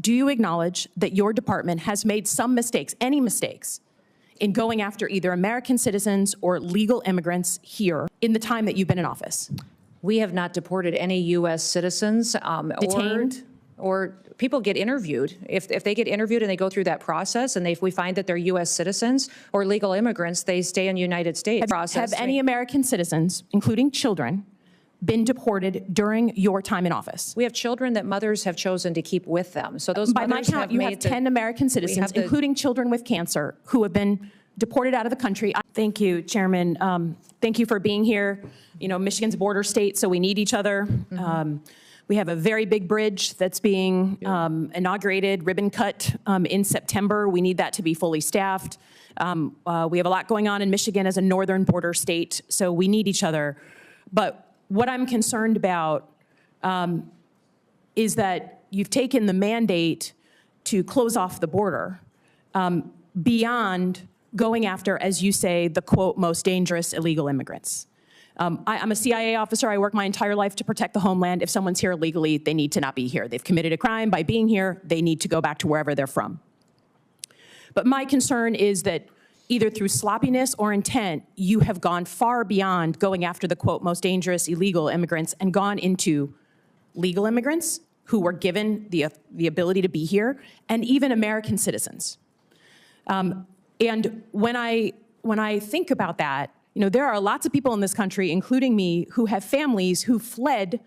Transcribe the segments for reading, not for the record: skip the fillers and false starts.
do you acknowledge that your department has made some mistakes, any mistakes, in going after either American citizens or legal immigrants here in the time that you've been in office? We have not deported any U.S. citizens Detained? or people get interviewed. If they get interviewed and they go through that process and if we find that they're U.S. citizens or legal immigrants, they stay in the United States. Have any American citizens, including children, been deported during your time in office? We have children that mothers have chosen to keep with them. So those by my count, you have 10 American citizens, including children with cancer, who have been deported out of the country. Thank you, Chairman. Thank you for being here. You know, Michigan's a border state, so we need each other. We have a very big bridge that's being inaugurated, ribbon cut in September. We need that to be fully staffed. We have a lot going on in Michigan as a northern border state, so we need each other. But what I'm concerned about is that you've taken the mandate to close off the border beyond going after, as you say, the, quote, most dangerous illegal immigrants. I'm a CIA officer. I work my entire life to protect the homeland. If someone's here illegally, they need to not be here. They've committed a crime by being here. They need to go back to wherever they're from. But my concern is that either through sloppiness or intent, you have gone far beyond going after the, quote, most dangerous illegal immigrants and gone into legal immigrants who were given the ability to be here, and even American citizens. And when I think about that, you know, there are lots of people in this country, including me, who have families who fled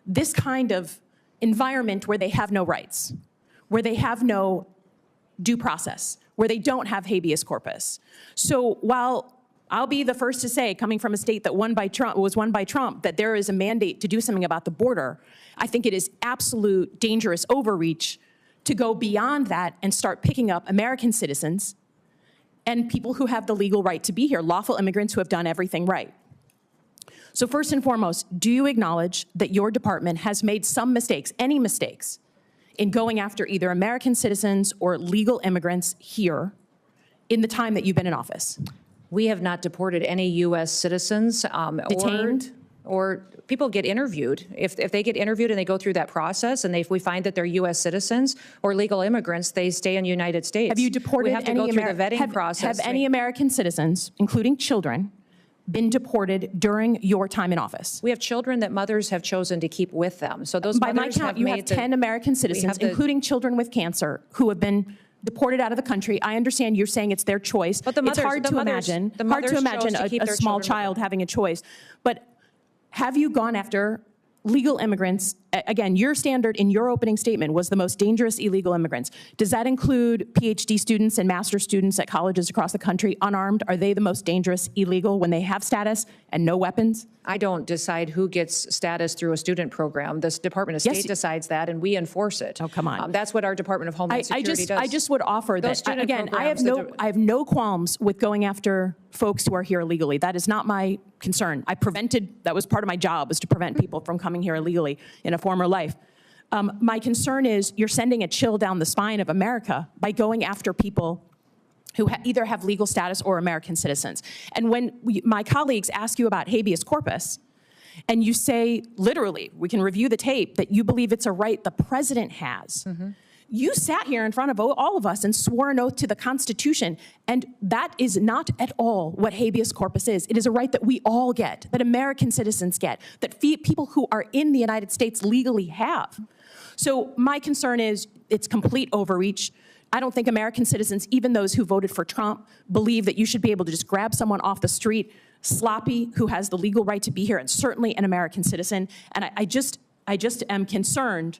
this kind of environment where they have no rights, where they have no due process, where they don't have habeas corpus. So while I'll be the first to say, coming from a state that was won by Trump, that there is a mandate to do something about the border, I think it is absolute dangerous overreach to go beyond that and start picking up American citizens and people who have the legal right to be here, lawful immigrants who have done everything right. So first and foremost, do you acknowledge that your department has made some mistakes, any mistakes, in going after either American citizens or legal immigrants here in the time that you've been in office? We have not deported any U.S. citizens detained? Or people get interviewed. If they get interviewed and they go through that process and if we find that they're U.S. citizens or legal immigrants, they stay in the United States. Have you deported we have to go through the vetting process. Have any American citizens, including children, been deported during your time in office? We have children that mothers have chosen to keep with them. So those by my count, you have 10 American citizens, including children with cancer, who have been deported out of the country. I understand you're saying it's their choice. But it's hard to imagine a small child having a choice. But have you gone after legal immigrants? Again, your standard in your opening statement was the most dangerous illegal immigrants. Does that include PhD students and master's students at colleges across the country, unarmed? Are they the most dangerous illegal when they have status and no weapons? I don't decide who gets status through a student program. This Department of State decides that, and we enforce it. Oh, come on. That's what our Department of Homeland Security does. I just would offer that, again, I have no qualms with going after folks who are here illegally. That is not my concern. That was part of my job, was to prevent people from coming here illegally in a former life. My concern is you're sending a chill down the spine of America by going after people who either have legal status or American citizens. And when my colleagues ask you about habeas corpus, and you say, literally, we can review the tape, that you believe it's a right the president has, you sat here in front of all of us and swore an oath to the Constitution, and that is not at all what habeas corpus is. It is a right that we all get, that American citizens get, that people who are in the United States legally have. So my concern is it's complete overreach. I don't think American citizens, even those who voted for Trump, believe that you should be able to just grab someone off the street, sloppy, who has the legal right to be here, and certainly an American citizen. And I just am concerned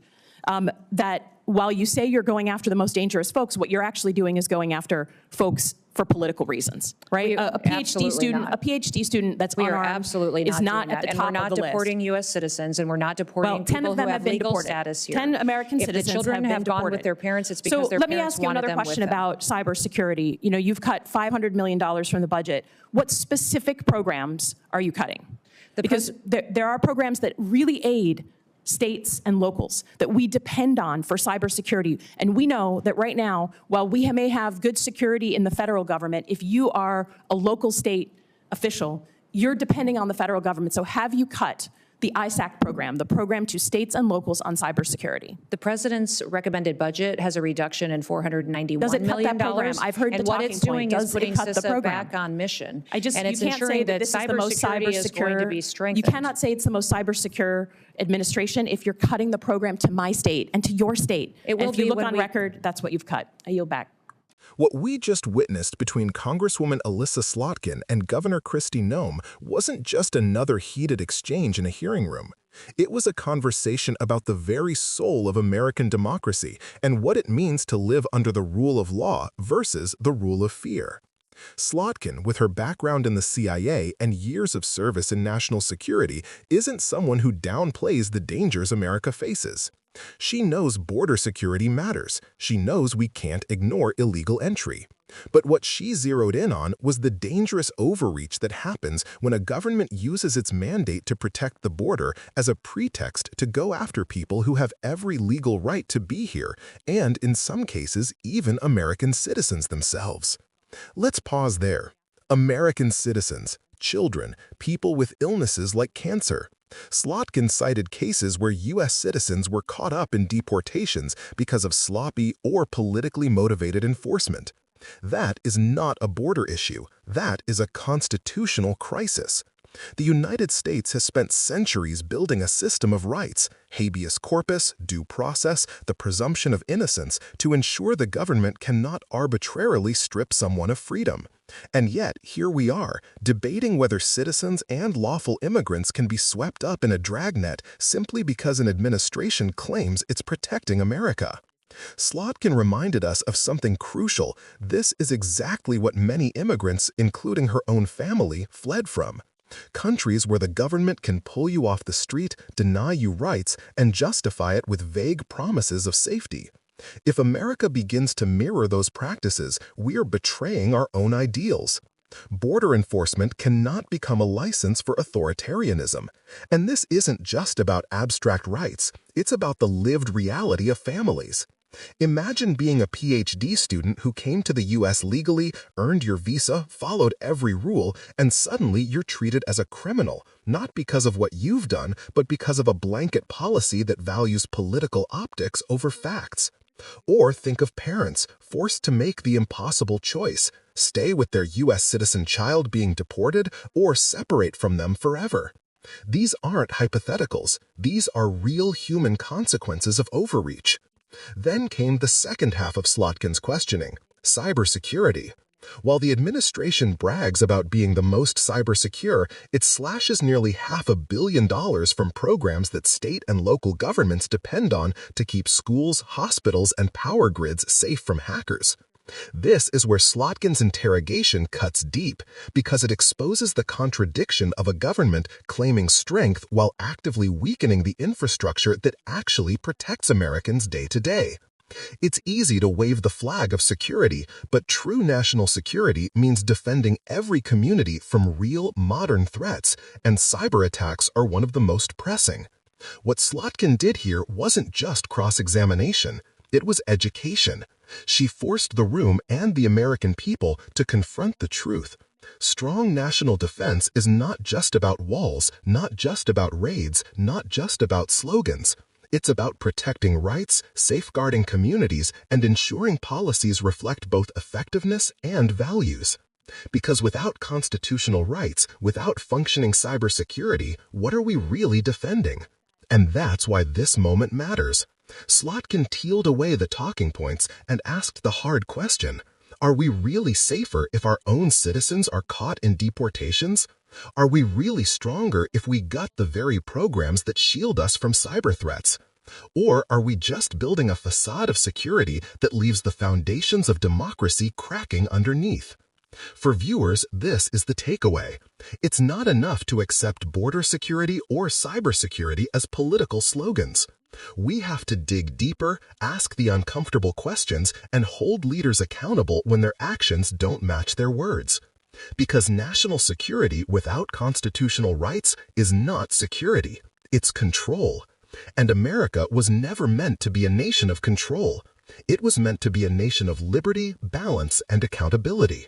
that while you say you're going after the most dangerous folks, what you're actually doing is going after folks for political reasons, right? A PhD student that's unarmed is not at the top of the list. And we're not deporting U.S. citizens, and we're not deporting people who have legal status here. 10 American citizens have been deported. If the children have gone with their parents, it's because their parents wanted them with them. So let me ask you another question about cybersecurity. You know, you've cut $500 million from the budget. What specific programs are you cutting? Because there are programs that really aid states and locals that we depend on for cybersecurity. And we know that right now, while we may have good security in the federal government, if you are a local state official, you're depending on the federal government. So have you cut the ISAC program, the program to states and locals on cybersecurity. The president's recommended budget has a reduction in $491 Does it cut million. that program? I've heard the and what talking it's point. doing Does is it putting cut the CISA program? back on mission. And it's you can't say ensuring that this is the most cybersecurity is going to be cybersecure. strengthened. You cannot say it's the most cybersecure administration if you're cutting the program to my state and to your state. It will and if you be look when on record, that's what you've cut. I yield back. What we just witnessed between Congresswoman Elissa Slotkin and Governor Kristi Noem wasn't just another heated exchange in a hearing room. It was a conversation about the very soul of American democracy and what it means to live under the rule of law versus the rule of fear. Slotkin, with her background in the CIA and years of service in national security, isn't someone who downplays the dangers America faces. She knows border security matters. She knows we can't ignore illegal entry. But what she zeroed in on was the dangerous overreach that happens when a government uses its mandate to protect the border as a pretext to go after people who have every legal right to be here, and in some cases, even American citizens themselves. Let's pause there. American citizens, children, people with illnesses like cancer. Slotkin cited cases where U.S. citizens were caught up in deportations because of sloppy or politically motivated enforcement. That is not a border issue. That is a constitutional crisis. The United States has spent centuries building a system of rights, habeas corpus, due process, the presumption of innocence, to ensure the government cannot arbitrarily strip someone of freedom. And yet, here we are, debating whether citizens and lawful immigrants can be swept up in a dragnet simply because an administration claims it's protecting America. Slotkin reminded us of something crucial. This is exactly what many immigrants, including her own family, fled from. Countries where the government can pull you off the street, deny you rights, and justify it with vague promises of safety. If America begins to mirror those practices, we are betraying our own ideals. Border enforcement cannot become a license for authoritarianism. And this isn't just about abstract rights, it's about the lived reality of families. Imagine being a PhD student who came to the U.S. legally, earned your visa, followed every rule, and suddenly you're treated as a criminal, not because of what you've done, but because of a blanket policy that values political optics over facts. Or think of parents forced to make the impossible choice, stay with their U.S. citizen child being deported or separate from them forever. These aren't hypotheticals. These are real human consequences of overreach. Then came the second half of Slotkin's questioning, cybersecurity. While the administration brags about being the most cybersecure, it slashes nearly $500 million from programs that state and local governments depend on to keep schools, hospitals, and power grids safe from hackers. This is where Slotkin's interrogation cuts deep, because it exposes the contradiction of a government claiming strength while actively weakening the infrastructure that actually protects Americans day to day. It's easy to wave the flag of security, but true national security means defending every community from real, modern threats, and cyberattacks are one of the most pressing. What Slotkin did here wasn't just cross-examination, it was education. She forced the room and the American people to confront the truth. Strong national defense is not just about walls, not just about raids, not just about slogans. It's about protecting rights, safeguarding communities, and ensuring policies reflect both effectiveness and values. Because without constitutional rights, without functioning cybersecurity, what are we really defending? And that's why this moment matters. Slotkin peeled away the talking points and asked the hard question, are we really safer if our own citizens are caught in deportations? Are we really stronger if we gut the very programs that shield us from cyber threats? Or are we just building a facade of security that leaves the foundations of democracy cracking underneath? For viewers, this is the takeaway. It's not enough to accept border security or cybersecurity as political slogans. We have to dig deeper, ask the uncomfortable questions, and hold leaders accountable when their actions don't match their words. Because national security without constitutional rights is not security, it's control. And America was never meant to be a nation of control. It was meant to be a nation of liberty, balance, and accountability.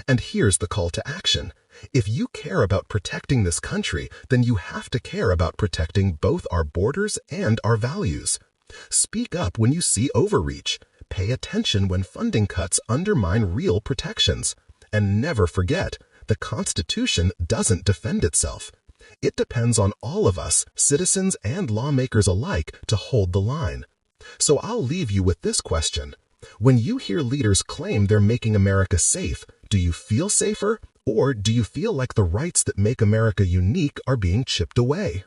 And here's the call to action. If you care about protecting this country, then you have to care about protecting both our borders and our values. Speak up when you see overreach. Pay attention when funding cuts undermine real protections. And never forget, the Constitution doesn't defend itself. It depends on all of us, citizens and lawmakers alike, to hold the line. So I'll leave you with this question. When you hear leaders claim they're making America safe, do you feel safer? Or do you feel like the rights that make America unique are being chipped away?